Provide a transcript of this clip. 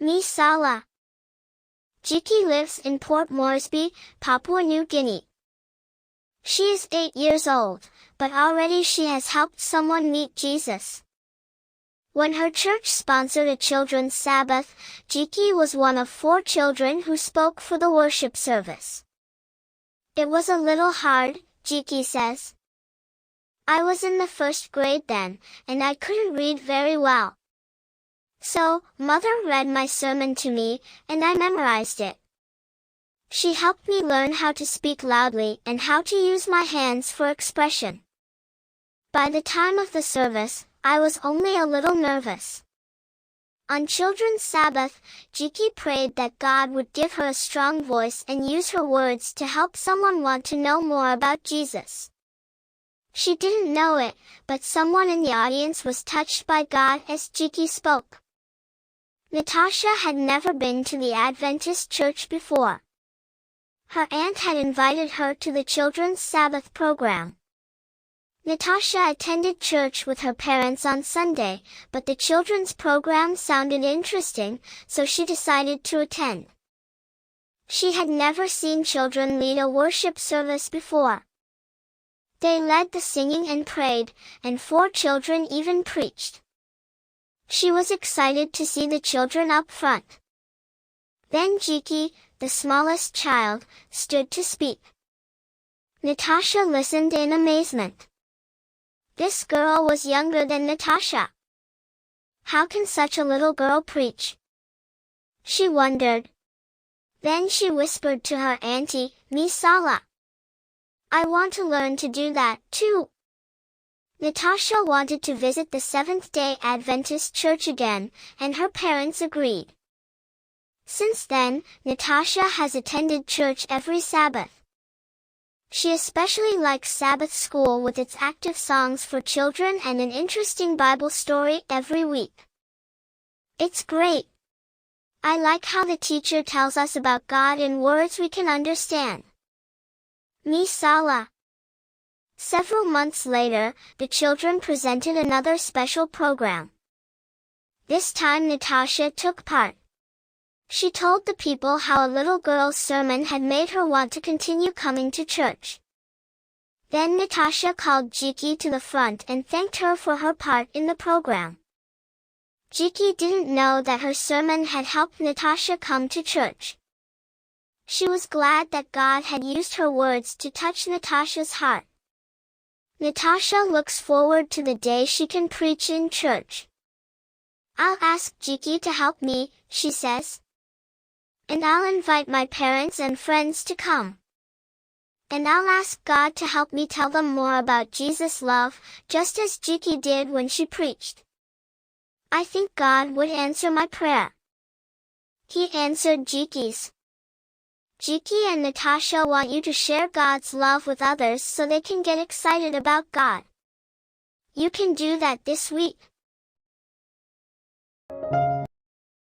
Me Sala. Jiki lives in Port Moresby, Papua New Guinea. She is 8 years old, but already she has helped someone meet Jesus. When her church sponsored a children's Sabbath, Jiki was one of 4 children who spoke for the worship service. It was a little hard, Jiki says. I was in the 1st grade then, and I couldn't read very well. So, Mother read my sermon to me, and I memorized it. She helped me learn how to speak loudly and how to use my hands for expression. By the time of the service, I was only a little nervous. On Children's Sabbath, Jiki prayed that God would give her a strong voice and use her words to help someone want to know more about Jesus. She didn't know it, but someone in the audience was touched by God as Jiki spoke. Natasha had never been to the Adventist Church before. Her aunt had invited her to the Children's Sabbath program. Natasha attended church with her parents on Sunday, but the children's program sounded interesting, so she decided to attend. She had never seen children lead a worship service before. They led the singing and prayed, and 4 children even preached. She was excited to see the children up front. Then Jiki, the smallest child, stood to speak. Natasha listened in amazement. This girl was younger than Natasha. How can such a little girl preach? She wondered. Then she whispered to her auntie, Me Sala. I want to learn to do that, too. Natasha wanted to visit the Seventh-day Adventist Church again, and her parents agreed. Since then, Natasha has attended church every Sabbath. She especially likes Sabbath school with its active songs for children and an interesting Bible story every week. It's great. I like how the teacher tells us about God in words we can understand. Me Sala. Several months later, the children presented another special program. This time Natasha took part. She told the people how a little girl's sermon had made her want to continue coming to church. Then Natasha called Jiki to the front and thanked her for her part in the program. Jiki didn't know that her sermon had helped Natasha come to church. She was glad that God had used her words to touch Natasha's heart. Natasha looks forward to the day she can preach in church. I'll ask Jiki to help me, she says. And I'll invite my parents and friends to come. And I'll ask God to help me tell them more about Jesus' love, just as Jiki did when she preached. I think God would answer my prayer. He answered Jiki's. Jiki and Natasha want you to share God's love with others so they can get excited about God. You can do that this week.